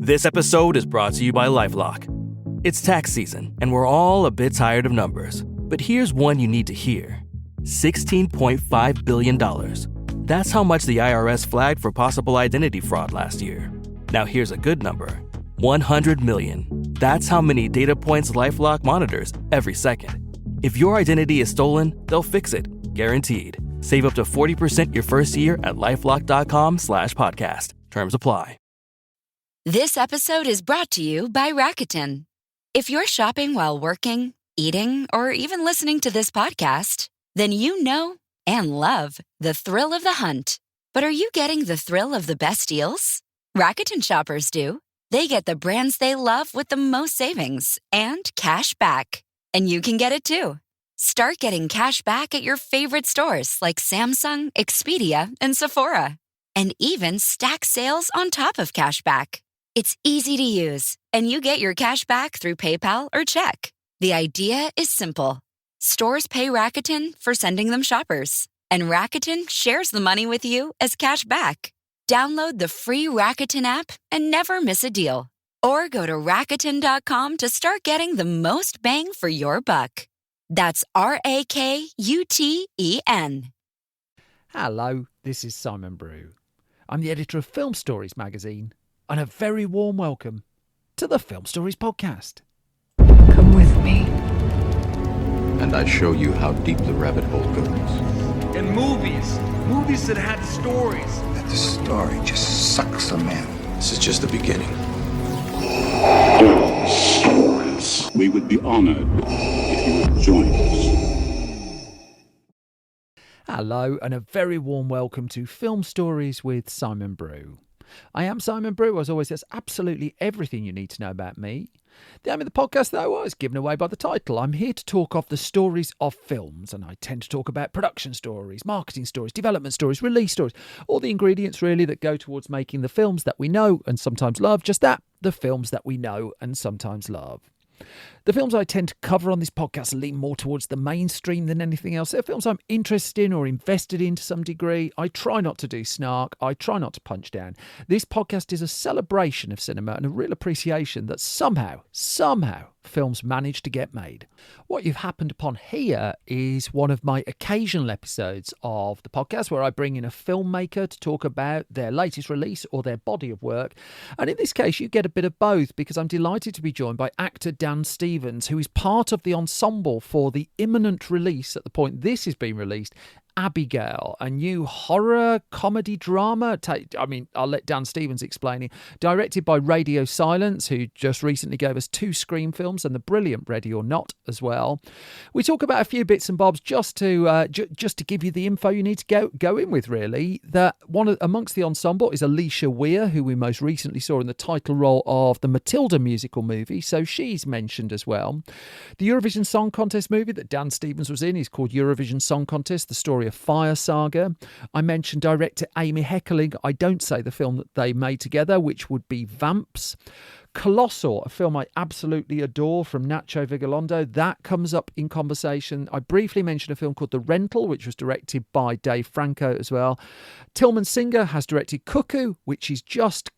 This episode is brought to you by LifeLock. It's tax season, and we're all a bit tired of numbers. But here's one you need to hear. $16.5 billion. That's how much the IRS flagged for possible identity fraud last year. Now here's a good number. 100 million. That's how many data points LifeLock monitors every second. If your identity is stolen, they'll fix it. Guaranteed. Save up to 40% your first year at LifeLock.com/podcast. Terms apply. This episode is brought to you by Rakuten. If you're shopping while working, eating, or even listening to this podcast, then you know and love the thrill of the hunt. But are you getting the thrill of the best deals? Rakuten shoppers do. They get the brands they love with the most savings and cash back. And you can get it too. Start getting cash back at your favorite stores like Samsung, Expedia, and Sephora. And even stack sales on top of cash back. It's easy to use, and you get your cash back through PayPal or check. The idea is simple. Stores pay Rakuten for sending them shoppers, and Rakuten shares the money with you as cash back. Download the free Rakuten app and never miss a deal. Or go to Rakuten.com to start getting the most bang for your buck. That's RAKUTEN. Hello, this is Simon Brew. I'm the editor of Film Stories magazine, and a very warm welcome to the Film Stories podcast. Come with me. And I show you how deep the rabbit hole goes. And movies that had stories. That the story just sucks them in. This is just the beginning. Stories. We would be honored if you would join us. Hello, and a very warm welcome to Film Stories with Simon Brew. I am Simon Brew. As always, there's absolutely everything you need to know about me. The aim of the podcast, though, is given away by the title. I'm here to talk of the stories of films, and I tend to talk about production stories, marketing stories, development stories, release stories, all the ingredients, really, that go towards making the films that we know and sometimes love. Just that, the films that we know and sometimes love. The films I tend to cover on this podcast lean more towards the mainstream than anything else. They're films I'm interested in or invested in to some degree. I try not to do snark. I try not to punch down. This podcast is a celebration of cinema and a real appreciation that somehow, films manage to get made. What you've happened upon here is one of my occasional episodes of the podcast where I bring in a filmmaker to talk about their latest release or their body of work. And in this case, you get a bit of both because I'm delighted to be joined by actor Dan Stevens, who is part of the ensemble for the imminent release, at the point this is being released, Abigail, a new horror comedy drama. I'll let Dan Stevens explain it. Directed by Radio Silence, who just recently gave us 2 Scream films and the brilliant Ready or Not as well. We talk about a few bits and bobs just to give you the info you need to go in with, really. That amongst the ensemble is Alicia Weir, who we most recently saw in the title role of the Matilda musical movie, so she's mentioned as well. The Eurovision Song Contest movie that Dan Stevens was in is called Eurovision Song Contest, the story of Fire Saga. I mentioned director Amy Heckerling. I don't say the film that they made together, which would be Vamps. Colossal, a film I absolutely adore from Nacho Vigalondo. That comes up in conversation. I briefly mentioned a film called The Rental, which was directed by Dave Franco as well. Tillman Singer has directed Cuckoo, which is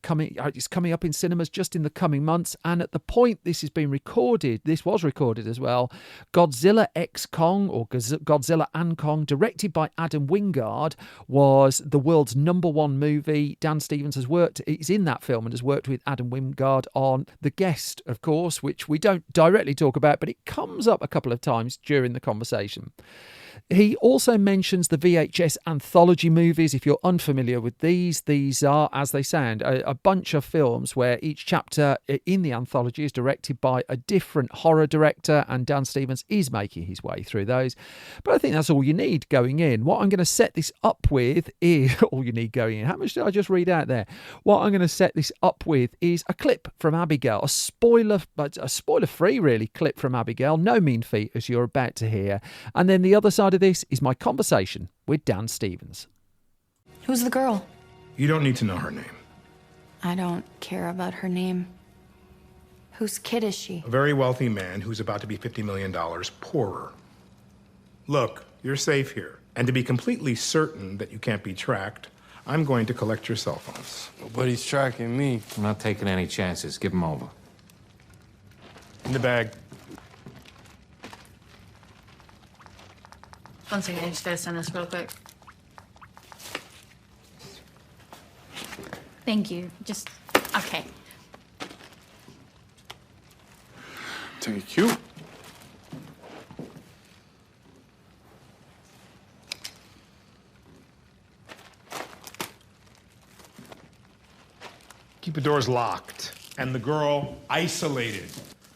coming up in cinemas just in the coming months. And at the point this is being recorded, this was recorded as well, Godzilla X Kong, or Godzilla and Kong, directed by Adam Wingard, was the world's #1 movie. Dan Stevens is in that film and has worked with Adam Wingard on The Guest, of course, which we don't directly talk about, but it comes up a couple of times during the conversation. He also mentions the VHS anthology movies. If you're unfamiliar with these are, as they sound, a bunch of films where each chapter in the anthology is directed by a different horror director, and Dan Stevens is making his way through those. But I think that's all you need going in. What I'm going to set this up with is all you need going in. How much did I just read out there? What I'm going to set this up with is a clip from Abigail, a spoiler-free, really, clip from Abigail. No mean feat, as you're about to hear. And then the other side of this is my conversation with Dan Stevens. Who's the girl? You don't need to know her name. I don't care about her name. Whose kid is she? A very wealthy man who's about to be $50 million poorer. Look, you're safe here. And to be completely certain that you can't be tracked, I'm going to collect your cell phones. Nobody's tracking me. I'm not taking any chances. Give them over. In the bag. One second, I just gotta send this real quick. Thank you. Just, okay. Thank you. Keep the doors locked and the girl isolated.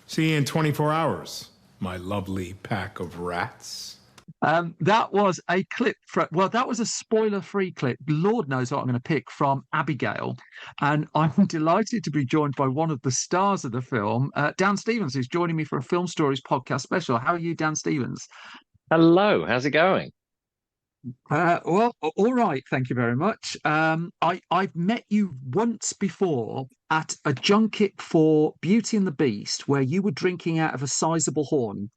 See you in 24 hours, my lovely pack of rats. That was a clip that was a spoiler-free clip. Lord knows what I'm going to pick from Abigail. And I'm delighted to be joined by one of the stars of the film, Dan Stevens, who's joining me for a Film Stories podcast special. How are you, Dan Stevens? Hello, how's it going? Well, all right, thank you very much. I've met you once before at a junket for Beauty and the Beast, where you were drinking out of a sizable horn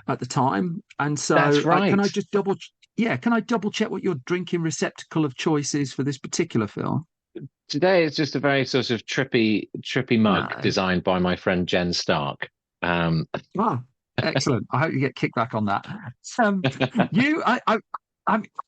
at the time, and so That's right. Can I just double check what your drinking receptacle of choice is for this particular film? Today it's just a very sort of trippy mug designed by my friend Jen Stark. Excellent. I hope you get kickback on that.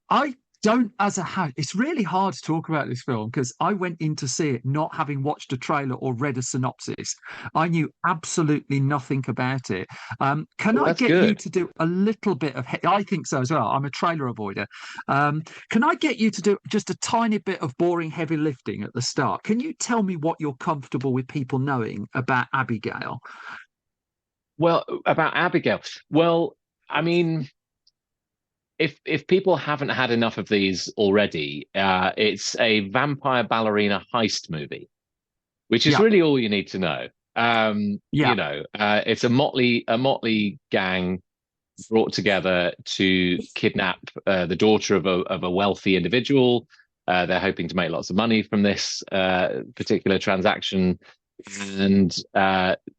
I don't, as a house, it's really hard to talk about this film because I went in to see it not having watched a trailer or read a synopsis. I knew absolutely nothing about it. Can I get you to do a little bit of, I think so as well. I'm a trailer avoider. Can I get you to do just a tiny bit of boring heavy lifting at the start? Can you tell me what you're comfortable with people knowing about Abigail? Well, about Abigail. Well, I mean, if people haven't had enough of these already, it's a vampire ballerina heist movie, which is really all you need to know. You know, it's a motley gang brought together to kidnap the daughter of a wealthy individual. They're hoping to make lots of money from this particular transaction, and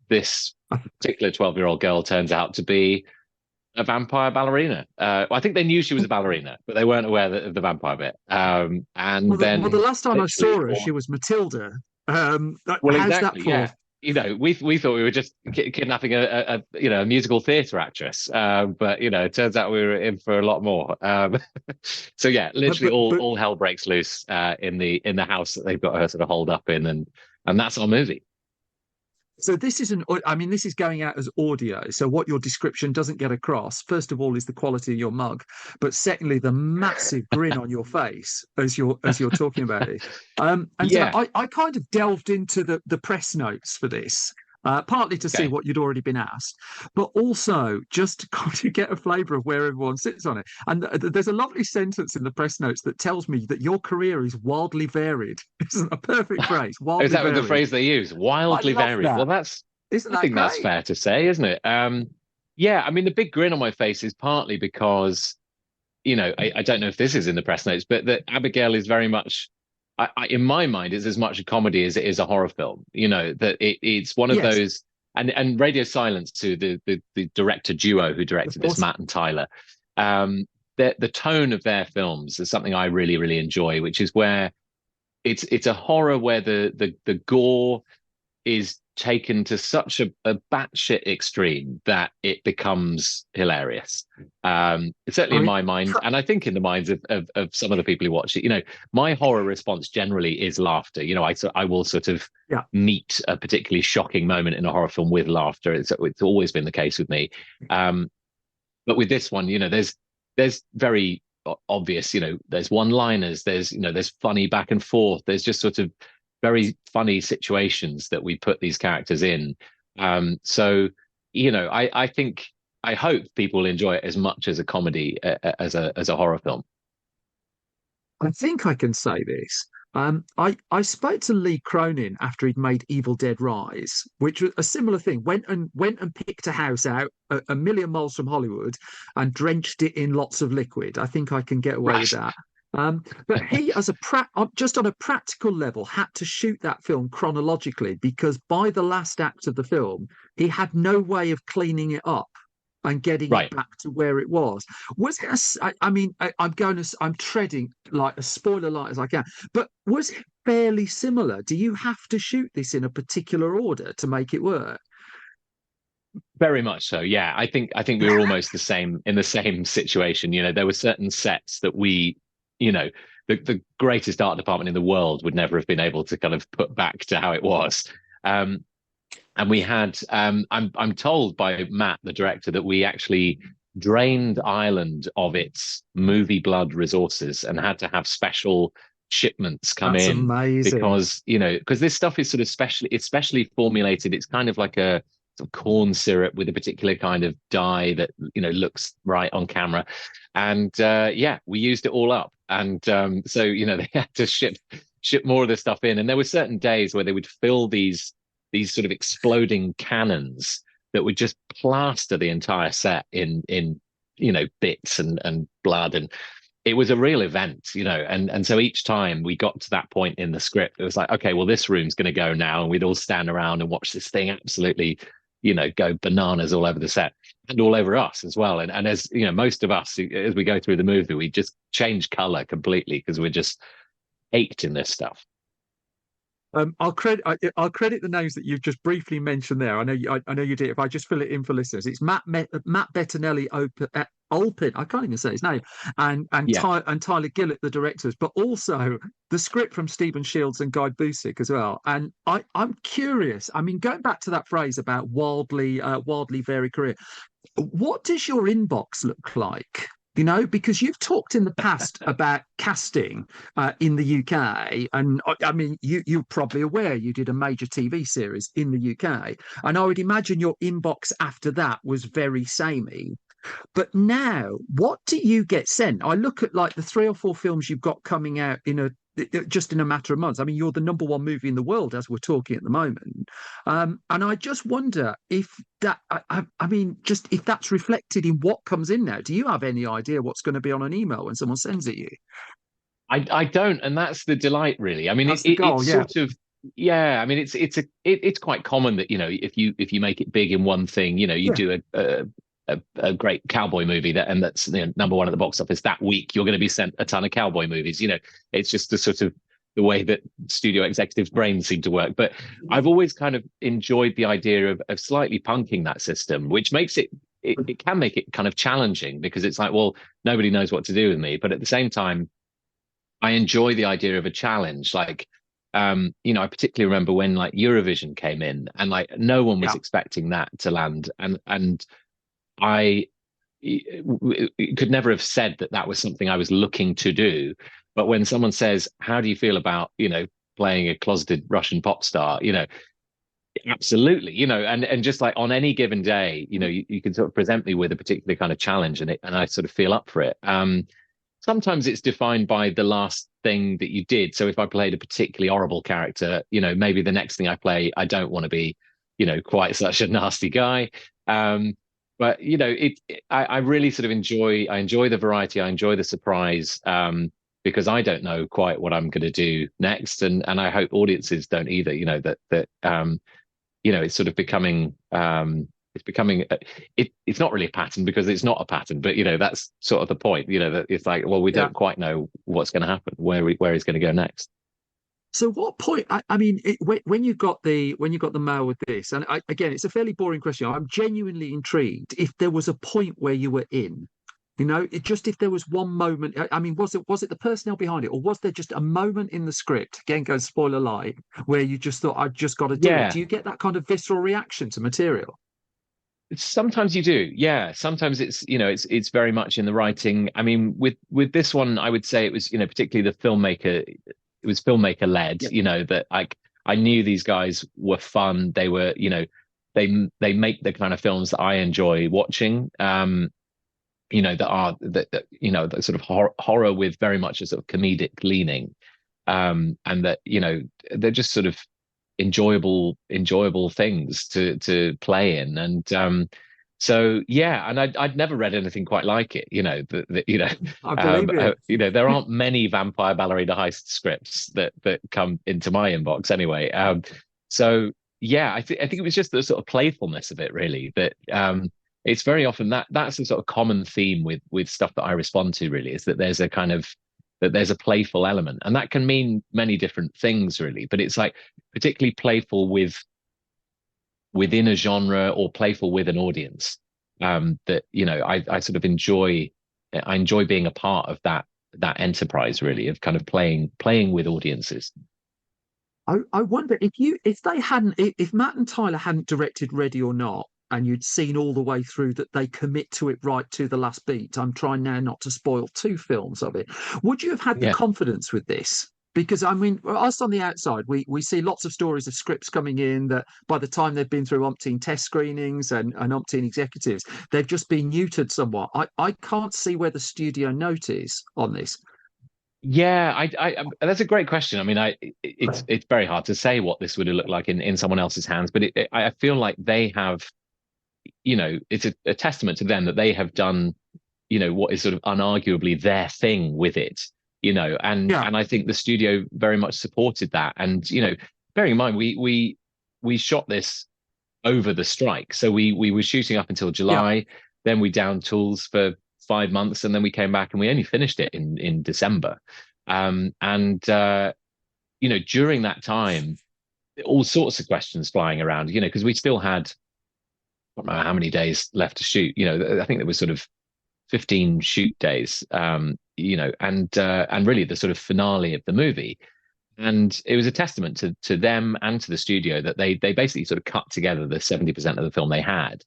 this particular 12-year-old girl turns out to be a vampire ballerina. I think they knew she was a ballerina, but they weren't aware of the vampire bit. The last time I saw her, she was Matilda. Well, how's exactly. That yeah, you know, we thought we were just kidnapping a musical theatre actress, but you know, it turns out we were in for a lot more. So yeah, literally all hell breaks loose in the house that they've got her sort of holed up in, and that's our movie. So this is this is going out as audio. So what your description doesn't get across, first of all, is the quality of your mug, but secondly, the massive grin on your face as you're talking about it. So I kind of delved into the press notes for this. Partly to see what you'd already been asked, but also just to kind of get a flavour of where everyone sits on it. And there's a lovely sentence in the press notes that tells me that your career is wildly varied. Isn't a perfect phrase? Wildly is that varied. the phrase they use? Wildly varied. That. Well, I think that's fair to say, isn't it? Yeah, I mean, the big grin on my face is partly because, you know, I don't know if this is in the press notes, but that Abigail is very much, in my mind, is as much a comedy as it is a horror film. You know, that it's one of those, and Radio Silence, to the director duo who directed this, Matt and Tyler, the tone of their films is something I really, really enjoy, which is where it's a horror where the gore is taken to such a batshit extreme that it becomes hilarious. Certainly in my mind, and I think in the minds of some of the people who watch it. You know, my horror response generally is laughter. You know, I will sort of meet a particularly shocking moment in a horror film with laughter. It's always been the case with me. But with this one, you know, there's very obvious, you know, there's one-liners, there's funny back and forth, there's just sort of very funny situations that we put these characters in. So, you know, I hope people enjoy it as much as a comedy as a horror film. I think I can say this. I spoke to Lee Cronin after he'd made Evil Dead Rise, which was a similar thing. Went and picked a house out a million miles from Hollywood and drenched it in lots of liquid. I think I can get away with that. But he, just on a practical level, had to shoot that film chronologically because by the last act of the film, he had no way of cleaning it up. and getting it back to where it was. Was it I'm treading like as spoiler light as I can, but was it fairly similar? Do you have to shoot this in a particular order to make it work? Very much so. Yeah. I think we were almost the same in the same situation. There were certain sets that we, the greatest art department in the world would never have been able to kind of put back to how it was. And we had, I'm told by Matt, the director, that we actually drained Ireland of its movie blood resources and had to have special shipments come That's in amazing. because this stuff is sort of specially formulated. It's kind of like a sort of corn syrup with a particular kind of dye that looks right on camera, and we used it all up, and so they had to ship more of the stuff in, and there were certain days where they would fill these sort of exploding cannons that would just plaster the entire set in bits and blood, and it was a real event, and so each time we got to that point in the script, it was like, okay, well, this room's going to go now, and we'd all stand around and watch this thing absolutely go bananas all over the set and all over us as well. And as most of us, as we go through the movie, we just change color completely because we're just ached in this stuff. I'll credit the names that you've just briefly mentioned there. I know you did. If I just fill it in for listeners, it's Matt Bettinelli, Olpin. I can't even say his name, and Tyler Gillett, the directors, but also the script from Stephen Shields and Guy Busick as well. And I'm curious. I mean, going back to that phrase about wildly varied career, what does your inbox look like? Because you've talked in the past about casting in the UK, and I mean, you're probably aware you did a major TV series in the UK, and I would imagine your inbox after that was very samey. But now, what do you get sent? I look at like the 3 or 4 films you've got coming out just in a matter of months. I mean, you're the #1 movie in the world as we're talking at the moment. And I just wonder if that, if that's reflected in what comes in now. Do you have any idea what's going to be on an email when someone sends it you? I don't, and that's the delight, really. I mean, it's sort of, yeah. I mean, it's quite common that if you make it big in one thing, you do a great cowboy movie that's #1 at the box office that week, you're going to be sent a ton of cowboy movies. It's just the sort of the way that studio executives' brains seem to work. But I've always kind of enjoyed the idea of slightly punking that system, which makes it can make it kind of challenging, because it's like, well, nobody knows what to do with me. But at the same time, I enjoy the idea of a challenge. Like, I particularly remember when like Eurovision came in, and like no one was expecting that to land, and I could never have said that was something I was looking to do. But when someone says, how do you feel about, playing a closeted Russian pop star, absolutely, and just like on any given day, you can sort of present me with a particular kind of challenge, and I sort of feel up for it. Sometimes it's defined by the last thing that you did. So if I played a particularly horrible character, maybe the next thing I play, I don't want to be, quite such a nasty guy. But I really sort of enjoy the variety. I enjoy the surprise, because I don't know quite what I'm going to do next, and I hope audiences don't either. It's sort of becoming it's not really a pattern, because it's not a pattern, but that's sort of the point. That it's like, well, we don't quite know what's going to happen, where he's going to go next. So what point? I mean, when you got the mail with this, and again, it's a fairly boring question. I'm genuinely intrigued if there was a point where you were in, if there was one moment. I mean, was it the personnel behind it, or was there just a moment in the script? Again, go spoiler light, where you just thought, I've just got to do it. Do you get that kind of visceral reaction to material? Sometimes you do, yeah. Sometimes it's it's very much in the writing. I mean, with this one, I would say it was particularly the filmmaker. It was filmmaker led, that I knew these guys were fun. They were, they make the kind of films that I enjoy watching. That sort of horror with very much a sort of comedic leaning, and that they're just sort of enjoyable things to play in, and so yeah, and I'd never read anything quite like it. I believe it. There aren't many vampire ballerina heist scripts that come into my inbox anyway. So yeah, I think it was just the sort of playfulness of it, really, that it's very often that's a sort of common theme with stuff that I respond to, really, is that there's a kind of that there's a playful element, and that can mean many different things, really. But it's like particularly playful within a genre or playful with an audience. That I sort of enjoy. I enjoy being a part of that enterprise, really, of kind of playing with audiences. I wonder if Matt and Tyler hadn't directed Ready or Not, and you'd seen all the way through that they commit to it right to the last beat. I'm trying now not to spoil two films of it. Would you have had the confidence with this? Because I mean, us on the outside, we see lots of stories of scripts coming in that by the time they've been through umpteen test screenings and umpteen executives, they've just been neutered somewhat. I can't see where the studio note is on this. Yeah, I that's a great question. I mean, it's very hard to say what this would have looked like in someone else's hands, but I feel like they have, it's a testament to them that they have done, what is sort of unarguably their thing with it, and I think the studio very much supported that. And bearing in mind, we shot this over the strike, so we were shooting up until July, then we downed tools for 5 months, and then we came back and we only finished it in December. During that time, all sorts of questions flying around, because we still had, I don't know how many days left to shoot. I think there was sort of 15 shoot days, and really the sort of finale of the movie. And it was a testament to them and to the studio that they basically sort of cut together the 70% of the film they had.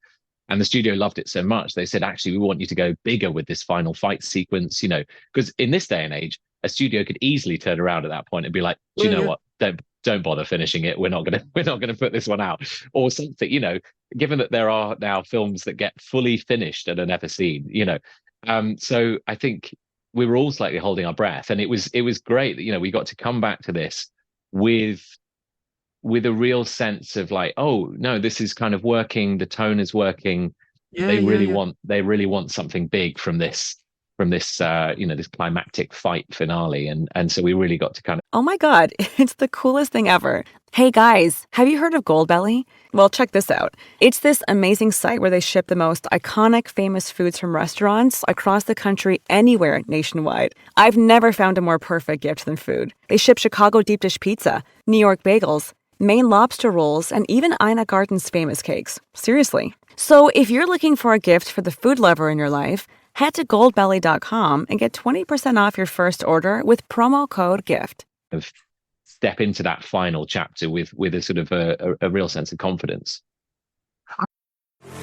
And the studio loved it so much, they said, actually, we want you to go bigger with this final fight sequence, because in this day and age, a studio could easily turn around at that point and be like, do you know what? Don't bother finishing it. We're not gonna put this one out, or something. Given that there are now films that get fully finished and are never seen, So I think we were all slightly holding our breath, and it was great that we got to come back to this with a real sense of like, oh no, this is kind of working. The tone is working. They really want something big from this, this climactic fight finale. And so we really got to kind of. Oh my God, it's the coolest thing ever. Hey guys, have you heard of Goldbelly? Well, check this out. It's this amazing site where they ship the most iconic, famous foods from restaurants across the country, anywhere nationwide. I've never found a more perfect gift than food. They ship Chicago deep dish pizza, New York bagels, Maine lobster rolls, and even Ina Garten's famous cakes. Seriously. So if you're looking for a gift for the food lover in your life, head to goldbelly.com and get 20% off your first order with promo code GIFT. Step into that final chapter with a sort of a real sense of confidence.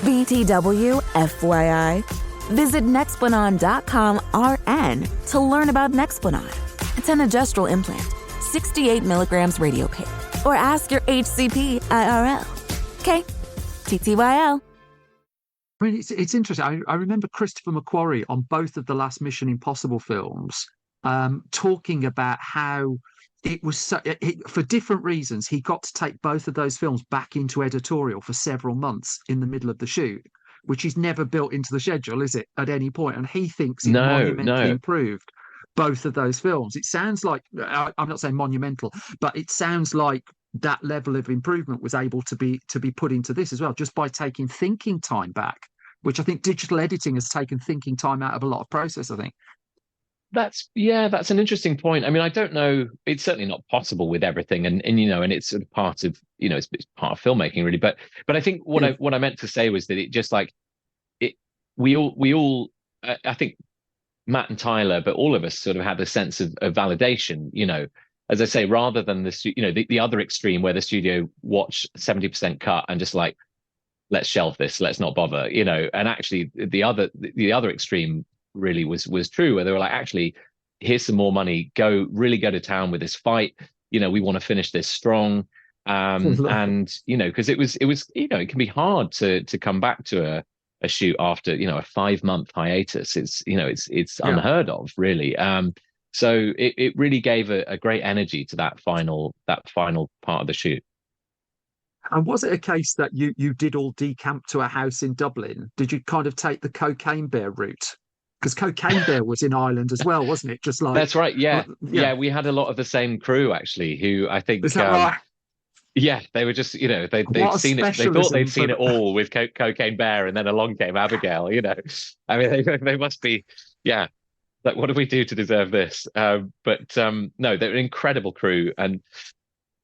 BTW, FYI. Visit Nexplanon.com RN to learn about Nexplanon. It's an adjustable implant, 68 milligrams radio pain. Or ask your HCP IRL. Okay, TTYL. I mean, it's interesting. I remember Christopher McQuarrie on both of the last Mission Impossible films talking about how it was for different reasons. He got to take both of those films back into editorial for several months in the middle of the shoot, which is never built into the schedule, is it, at any point? And he thinks it monumentally improved both of those films. It sounds like, I'm not saying monumental, but it sounds like that level of improvement was able to be put into this as well, just by taking thinking time back, which I think digital editing has taken thinking time out of a lot of process, I think. That's an interesting point. I mean, I don't know. It's certainly not possible with everything, and it's sort of part of it's part of filmmaking, really. But I think what I meant to say was that it just like it. We all I think Matt and Tyler, but all of us sort of had a sense of validation. As I say, rather than the other extreme where the studio watch 70% cut and just like, let's shelve this, let's not bother. And actually the other extreme really was true, where they were like, actually, here's some more money, go to town with this fight, we want to finish this strong, and because it was it can be hard to come back to a shoot after a 5-month hiatus. It's unheard of, really. So it really gave a great energy to that final part of the shoot. And was it a case that you did all decamp to a house in Dublin? Did you kind of take the Cocaine Bear route? Because Cocaine Bear was in Ireland as well, wasn't it? Just like that's right. Yeah. We had a lot of the same crew, actually, who I think. Is that right? Yeah, they were just, they'd What a seen it. They thought they'd specialism seen for it all with Cocaine Bear, and then along came Abigail. I mean, they must be, yeah. Like, what do we do to deserve this? But no, they're an incredible crew, and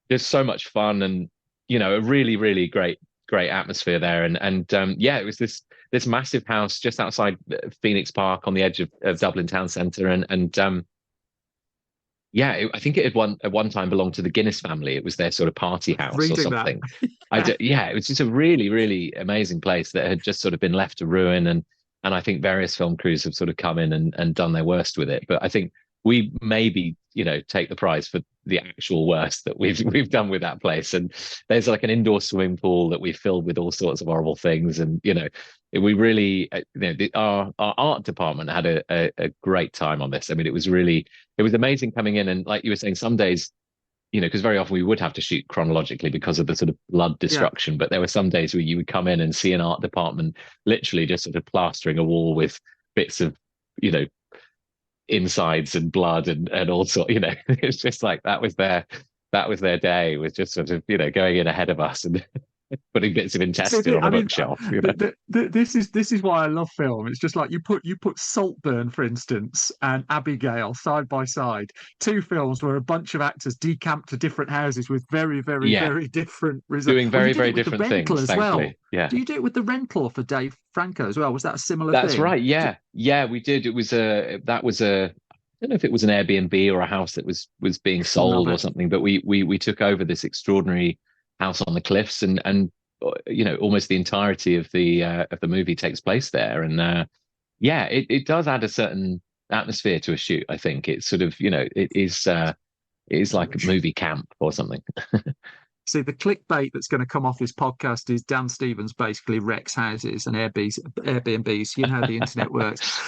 there's so much fun, and a really, really great atmosphere there. And yeah, it was this massive house just outside Phoenix Park on the edge of Dublin town centre, and yeah, I think it had at one time belonged to the Guinness family. It was their sort of party house or reading something. that. Yeah, it was just a really, really amazing place that had just sort of been left to ruin. And I think various film crews have sort of come in and done their worst with it. But I think we maybe, take the prize for the actual worst that we've done with that place. And there's like an indoor swimming pool that we filled with all sorts of horrible things. And, we really, our art department had a great time on this. I mean, it was amazing coming in. And like you were saying, some days, because very often we would have to shoot chronologically because of the sort of blood destruction. But there were some days where you would come in and see an art department literally just sort of plastering a wall with bits of, insides and blood and all sorts. It's just like that was their day, was just sort of going in ahead of us and putting bits of intestine on the bookshelf. This is why I love film. It's just like you put Saltburn, for instance, and Abigail side by side. Two films where a bunch of actors decamped to different houses with very, very, very different results. Doing very, very different things, as well. Yeah. Do you do it with the rental for Dave Franco as well? Was that a similar thing? That's right. Yeah. Yeah, we did. It was I don't know if it was an Airbnb or a house that was being sold or something, but we took over this extraordinary house on the cliffs, and almost the entirety of the movie takes place there. And yeah, it does add a certain atmosphere to a shoot. I think it's sort of it is like a movie camp or something. See, the clickbait that's going to come off this podcast is Dan Stevens basically wrecks houses and Airbnbs. You know how the internet works.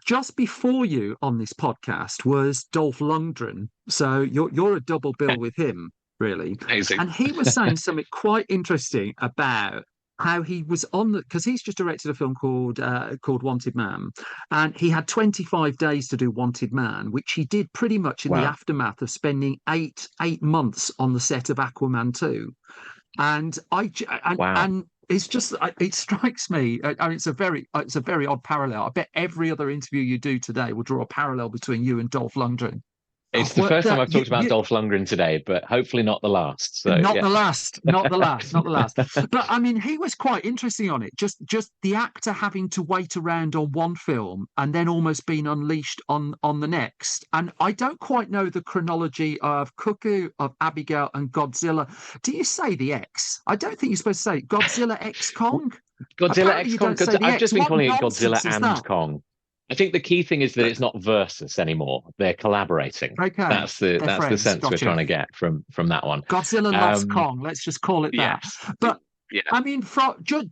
Just before you on this podcast was Dolph Lundgren, so you're a double bill with him, really. Amazing. And he was saying something quite interesting about how he was on because he's just directed a film called Wanted Man, and he had 25 days to do Wanted Man, which he did pretty much in the aftermath of spending eight months on the set of Aquaman 2. And and it's just, it strikes me, I mean, it's a very odd parallel. I bet every other interview you do today will draw a parallel between you and Dolph Lundgren. It's the first time I've talked about Dolph Lundgren today, but hopefully not the last. So, not the last. But I mean, he was quite interesting on it. Just the actor having to wait around on one film and then almost being unleashed on the next. And I don't quite know the chronology of Cuckoo, of Abigail, and Godzilla. Do you say the X? I don't think you're supposed to say Godzilla X Kong. Godzilla X Kong. I've just been calling it Godzilla and Kong. I think the key thing is that it's not versus anymore. They're collaborating. Okay, that's the sense we're trying to get from that one. Godzilla loves Kong. Let's just call it that. But I mean,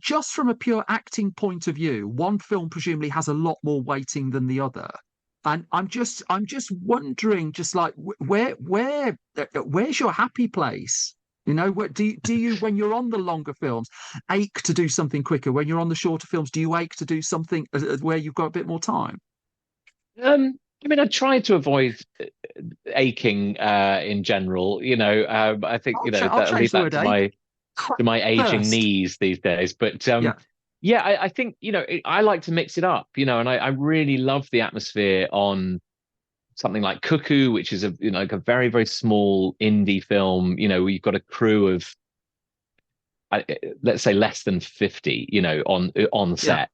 just from a pure acting point of view, one film presumably has a lot more weighting than the other. And I'm just wondering, just like where's your happy place? Do you when you're on the longer films ache to do something quicker? When you're on the shorter films, do you ache to do something where you've got a bit more time? I mean, I try to avoid aching in general. I think that'll leave that to my aging knees these days. But I think I like to mix it up. And I really love the atmosphere on something like Cuckoo, which is like a very, very small indie film. We've got a crew of, let's say, less than 50, on set,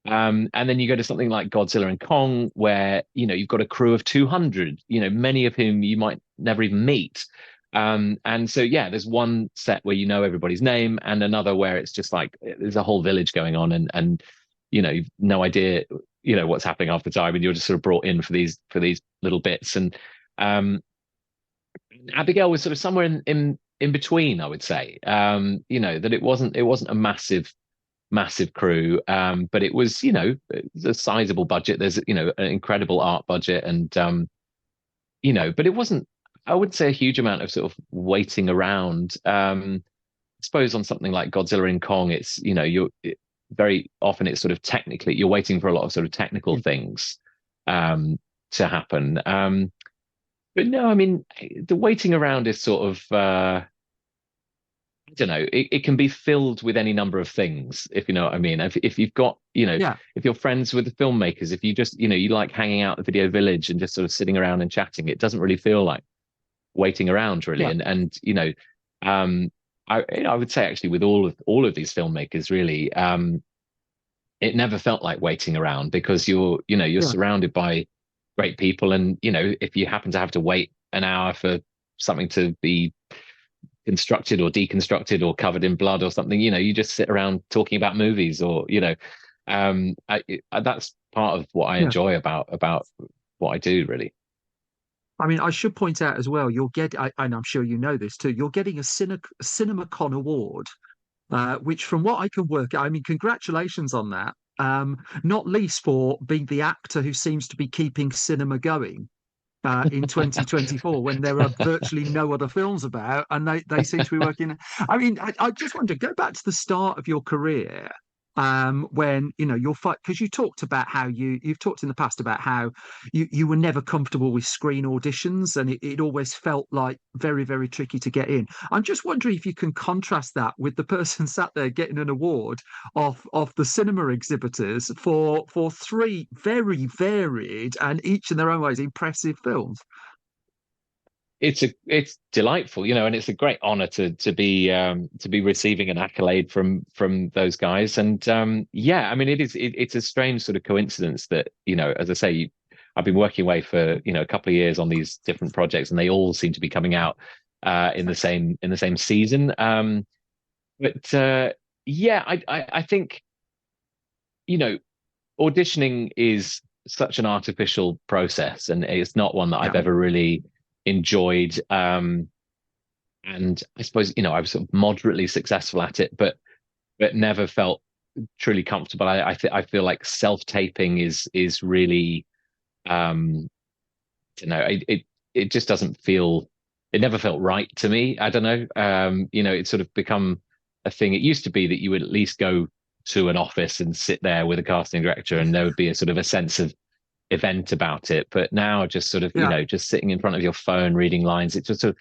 and then you go to something like Godzilla and Kong, where, you've got a crew of 200, many of whom you might never even meet. And so, there's one set where everybody's name, and another where it's just like, there's a whole village going on, and you've no idea what's happening half the time, and you're just sort of brought in for these little bits. And Abigail was sort of somewhere in between, I would say. That it wasn't a massive crew, but it was a sizable budget. There's an incredible art budget, and but it wasn't, I wouldn't say, a huge amount of sort of waiting around. I suppose on something like Godzilla and Kong, it's very often it's sort of technically you're waiting for a lot of sort of technical things to happen. But no, I mean, the waiting around is sort of, I don't know, it can be filled with any number of things, if you know what I mean. If you've got, Yeah. if you're friends with the filmmakers, if you just, you like hanging out at the Video Village and just sort of sitting around and chatting, it doesn't really feel like waiting around really. Yeah. I would say actually with all of these filmmakers really, it never felt like waiting around because you're Yeah. surrounded by great people, and if you happen to have to wait an hour for something to be constructed or deconstructed or covered in blood or something, you just sit around talking about movies, or that's part of what I Yeah. enjoy about what I do really. I mean, I should point out as well, and I'm sure you know this too, you're getting a CinemaCon award, which from what I can work out, I mean, congratulations on that. Not least for being the actor who seems to be keeping cinema going in 2024 when there are virtually no other films about, and they seem to be working. I mean, I just wonder, go back to the start of your career, when you're because you talked about how you've talked in the past about how you were never comfortable with screen auditions, and it always felt like very, very tricky to get in. I'm just wondering if you can contrast that with the person sat there getting an award of the cinema exhibitors for three very varied and each in their own ways impressive films. It's delightful, and it's a great honor to be receiving an accolade from those guys. And yeah, I mean, it's a strange sort of coincidence that, as I say, I've been working away for a couple of years on these different projects, and they all seem to be coming out in the same season. But yeah, I think auditioning is such an artificial process, and it's not one that I've ever really enjoyed. And I suppose I was sort of moderately successful at it, but never felt truly comfortable. I feel like self-taping is really it just doesn't feel, it never felt right to me. I don't know. It's sort of become a thing. It used to be that you would at least go to an office and sit there with a casting director, and there would be a sort of a sense of event about it. But now just sort of, just sitting in front of your phone, reading lines, it just sort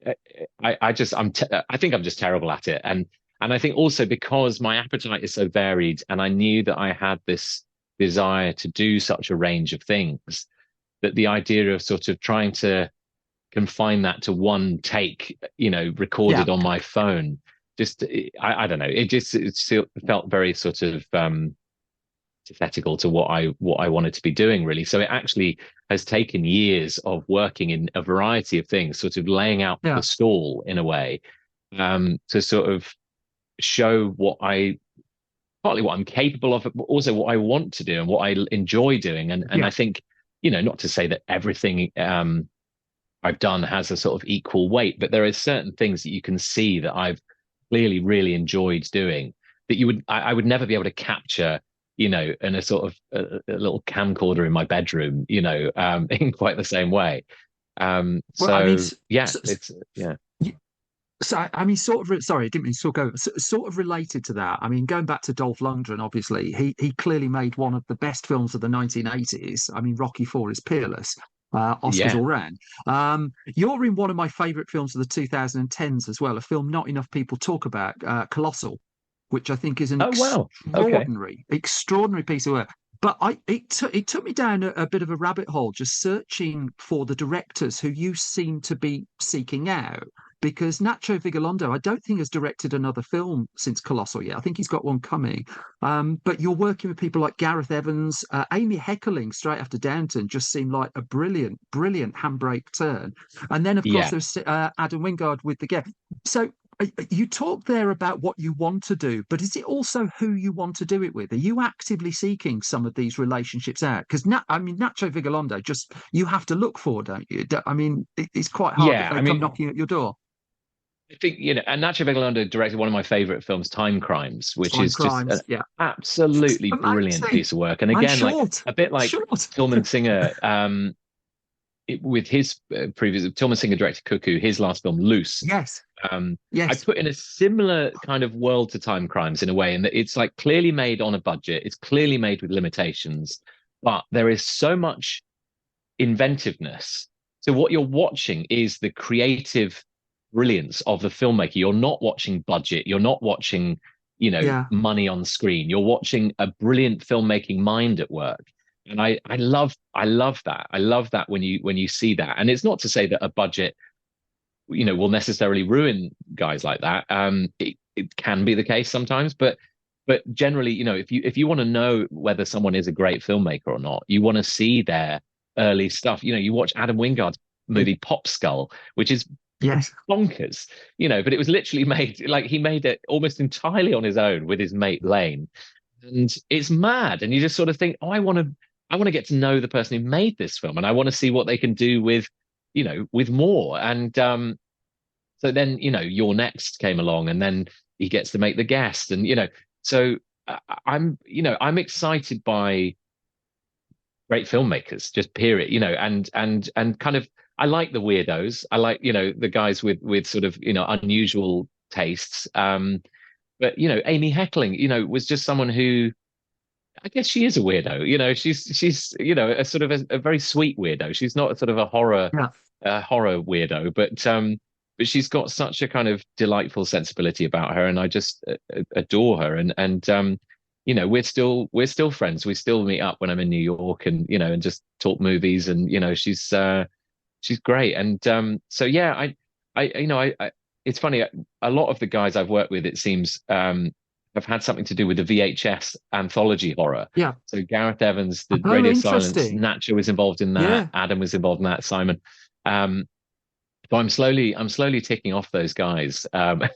of, I think I'm just terrible at it. And I think also because my appetite is so varied, and I knew that I had this desire to do such a range of things, that the idea of sort of trying to confine that to one take, recorded on my phone, just, I don't know, it felt very sort of antithetical to what I wanted to be doing, really. So it actually has taken years of working in a variety of things, sort of laying out the stall in a way, to sort of show partly what I'm capable of, but also what I want to do and what I enjoy doing. And I think, not to say that everything I've done has a sort of equal weight, but there are certain things that you can see that I've clearly really enjoyed doing that I would never be able to capture, in a sort of a little camcorder in my bedroom, in quite the same way. So, I mean, sort of, sorry, I didn't mean to talk over. Sort of related to that, I mean, going back to Dolph Lundgren, obviously, he clearly made one of the best films of the 1980s. I mean, Rocky IV is peerless. Oscars all round. You're in one of my favourite films of the 2010s as well, a film not enough people talk about, Colossal, which I think is an extraordinary piece of work. But it took me down a bit of a rabbit hole, just searching for the directors who you seem to be seeking out. Because Nacho Vigalondo, I don't think has directed another film since Colossal yet. I think he's got one coming. But you're working with people like Gareth Evans, Amy Heckerling, straight after Downton, just seemed like a brilliant handbrake turn. And then, of course, there's Adam Wingard with The Guest. So you talk there about what you want to do, but is it also who you want to do it with? Are you actively seeking some of these relationships out? Because Nacho Vigalondo, just you have to look for, don't you? I mean, it's quite hard if they come knocking at your door. I think, and Nacho Vigalondo directed one of my favorite films, Time Crimes, which is just an absolutely brilliant piece of work. And again, like a bit like Tillman Singer, with his previous, Tillman Singer directed Cuckoo, his last film, Loose. Yes. I put in a similar kind of world to Time Crimes in a way, in that it's like clearly made on a budget, it's clearly made with limitations, but there is so much inventiveness So what you're watching is the creative brilliance of the filmmaker. You're not watching budget. You're not watching, money on screen. You're watching a brilliant filmmaking mind at work. And I love that. I love that when you see that. And it's not to say that a budget, will necessarily ruin guys like that. It can be the case sometimes, but generally, if you want to know whether someone is a great filmmaker or not, you want to see their early stuff. You watch Adam Wingard's movie Pop Skull, which is bonkers, but it was literally made, like, he made it almost entirely on his own with his mate Lane, and it's mad. And you just sort of think, oh, I want to get to know the person who made this film, and I want to see what they can do with more. And so then You're Next came along, and then he gets to make The Guest, and so I'm excited by great filmmakers, just period, and kind of, I like the weirdos. I like, the guys with sort of, unusual tastes. But Amy Heckling, was just someone who, I guess she is a weirdo. She's a sort of a very sweet weirdo. She's not a sort of a horror weirdo, but she's got such a kind of delightful sensibility about her, and I just adore her. And we're still friends. We still meet up when I'm in New York, and and just talk movies. And she's great. And so yeah, I it's funny. A lot of the guys I've worked with, it seems, have had something to do with the VHS anthology horror. Yeah. So Gareth Evans, the Radio Silence, Nacho was involved in that. Yeah. Adam was involved in that. Simon. So I'm slowly ticking off those guys. But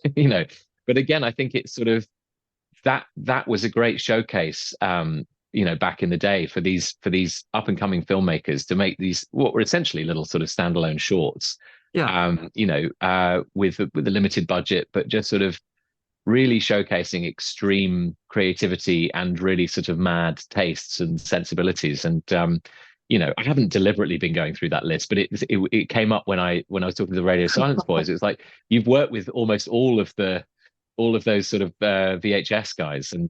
again, I think it's sort of that was a great showcase. Back in the day for these up and coming filmmakers to make these, what were essentially little sort of standalone shorts. Yeah. With a limited budget, but just sort of really showcasing extreme creativity and really sort of mad tastes and sensibilities. And I haven't deliberately been going through that list, but it came up when I was talking to the Radio Silence boys. It's like, you've worked with almost all of those sort of VHS guys, and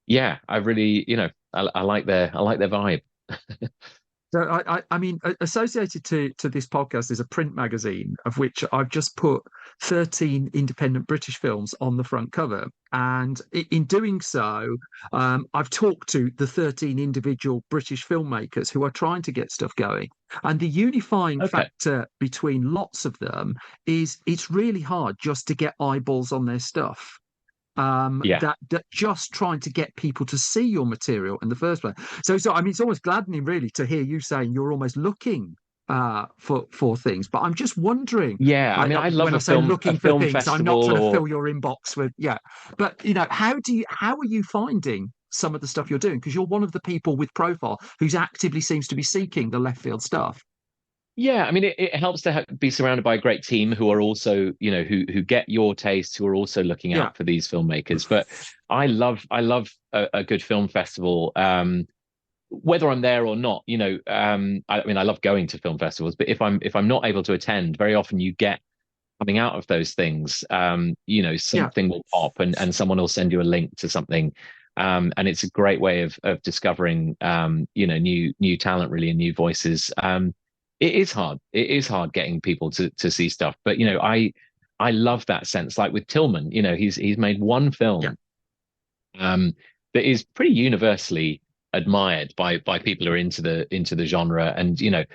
yeah, I really, I like their vibe. So I mean, associated to this podcast is a print magazine, of which I've just put 13 independent British films on the front cover. And in doing so, I've talked to the 13 individual British filmmakers who are trying to get stuff going. And the unifying factor between lots of them is it's really hard just to get eyeballs on their stuff. That just trying to get people to see your material in the first place. So I mean, it's almost gladdening really to hear you saying you're almost looking for things. But I'm just wondering. Yeah, I mean, I love when I say looking for things, I'm not trying to fill your inbox with But how are you finding some of the stuff you're doing? Because you're one of the people with profile who's actively seems to be seeking the left field stuff. Yeah, I mean, it helps to be surrounded by a great team who are also, who get your taste, who are also looking out for these filmmakers. But I love a good film festival, whether I'm there or not. I mean, I love going to film festivals, but if I'm not able to attend, very often you get, coming out of those things, something will pop and someone will send you a link to something. And it's a great way of discovering, new talent, really, and new voices. It is hard. It is hard getting people to see stuff. But, I love that sense. Like with Tillman, he's made one film that is pretty universally admired by people who are into the genre. And,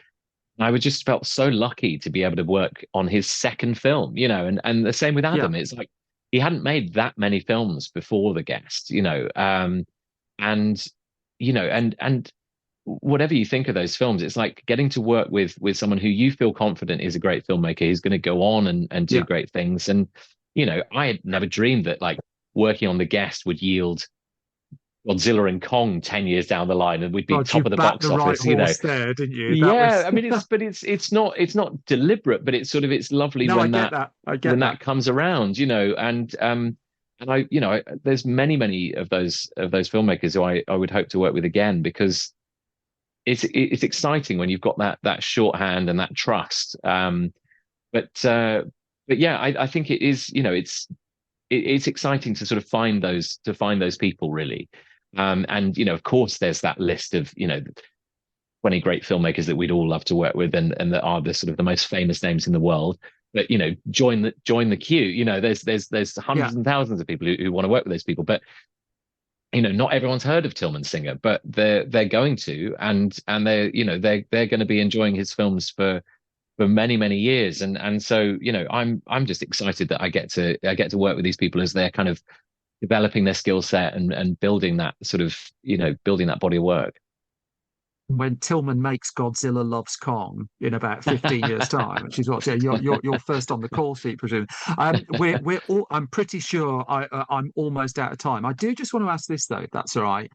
I would just felt so lucky to be able to work on his second film, and the same with Adam. It's like he hadn't made that many films before The Guest, and whatever you think of those films, it's like getting to work with someone who you feel confident is a great filmmaker, who's going to go on and do great things. And, I had never dreamed that like working on The Guest would yield Godzilla and Kong 10 years down the line, and we'd be top of the box office, there, didn't you? I mean, it's not deliberate, but it's lovely when that comes around, and I, there's many of those filmmakers who I would hope to work with again, because it's exciting when you've got that shorthand and that trust. But yeah, I think it is, it's exciting to sort of find those people, really. And of course there's that list of 20 great filmmakers that we'd all love to work with, and that are the sort of the most famous names in the world. But join the queue. There's hundreds and thousands of people who want to work with those people, but not everyone's heard of Tillman Singer, but they're going to, and they're going to be enjoying his films for many, many years. And so I'm just excited that I get to work with these people as they're kind of developing their skill set and building that sort of building that body of work. When Tillman makes Godzilla Loves Kong in about 15 years' time, which is what you're first on the call sheet, presumably. We're all, I'm pretty sure I'm almost out of time. I do just want to ask this though, if that's all right.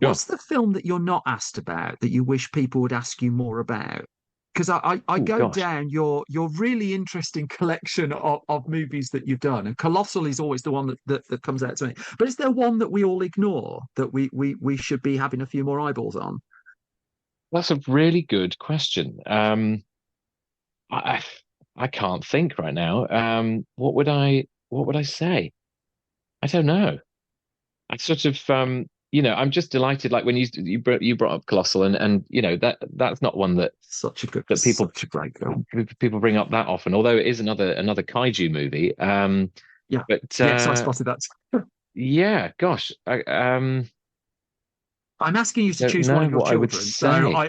What's the film that you're not asked about that you wish people would ask you more about? Because I go down your really interesting collection of movies that you've done, and Colossal is always the one that comes out to me. But is there one that we all ignore that we should be having a few more eyeballs on? That's a really good question. I can't think right now. What would I say? I don't know. I sort of I'm just delighted. Like when you brought up Colossal, and that's not one that such a great film. People bring up that often. Although it is another kaiju movie. But yes, I spotted that. Yeah, gosh. I'm asking you to choose one of your children. So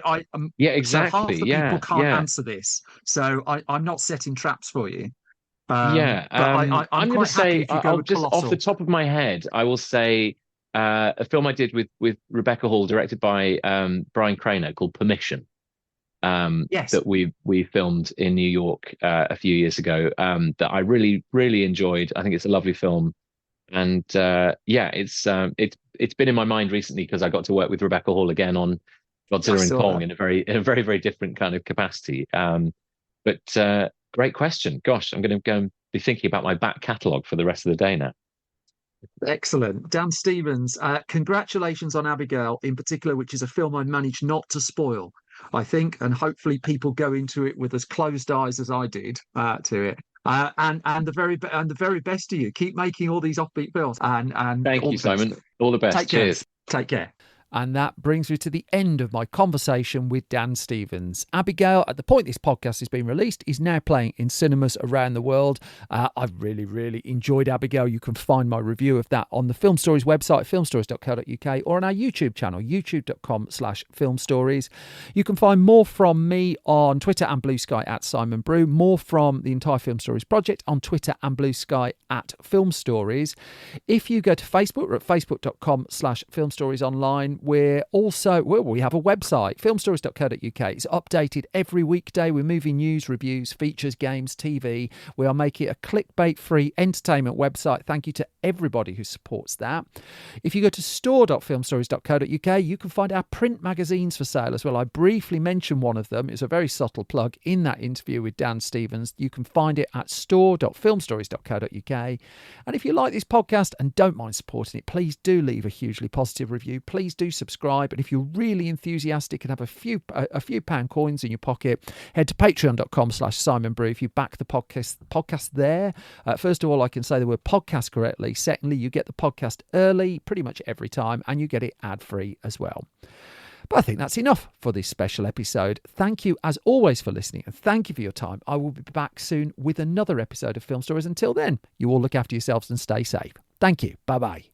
exactly. So half the people can't answer this. So I'm not setting traps for you. But I'm going to say, I'll just off the top of my head, I will say a film I did with Rebecca Hall, directed by Brian Craner, called Permission. That we filmed in New York a few years ago. That I really, really enjoyed. I think it's a lovely film. And it's been in my mind recently because I got to work with Rebecca Hall again on Godzilla and Kong in a very, very different kind of capacity. But great question. Gosh, I'm going to go and be thinking about my back catalogue for the rest of the day now. Excellent. Dan Stevens, congratulations on Abigail in particular, which is a film I managed not to spoil, I think, and hopefully people go into it with as closed eyes as I did to it. And the very best to you. Keep making all these offbeat films. And thank you, Simon. All the best. Cheers. Take care. And that brings me to the end of my conversation with Dan Stevens. Abigail, at the point this podcast is being released, is now playing in cinemas around the world. I've really, really enjoyed Abigail. You can find my review of that on the Film Stories website, filmstories.co.uk, or on our YouTube channel, youtube.com/filmstories. You can find more from me on Twitter and Blue Sky at Simon Brew, more from the entire Film Stories project on Twitter and Blue Sky at Film Stories. If you go to Facebook, we're at facebook.com/filmstoriesonline. We have a website, filmstories.co.uk. It's updated every weekday with movie news, reviews, features, games, TV. We are making it a clickbait-free entertainment website. Thank you to everybody who supports that. If you go to store.filmstories.co.uk, you can find our print magazines for sale as well. I briefly mentioned one of them. It's a very subtle plug in that interview with Dan Stevens. You can find it at store.filmstories.co.uk. And if you like this podcast and don't mind supporting it, please do leave a hugely positive review. Please do subscribe, and if you're really enthusiastic and have a few pound coins in your pocket, head to patreon.com/Simon Brew. If you back the podcast there, first of all, I can say the word podcast correctly. Secondly, you get the podcast early pretty much every time, and you get it ad-free as well. But I think that's enough for this special episode. Thank you as always for listening, and thank you for your time. I will be back soon with another episode of Film Stories. Until then, you all look after yourselves and stay safe. Thank you. Bye-bye.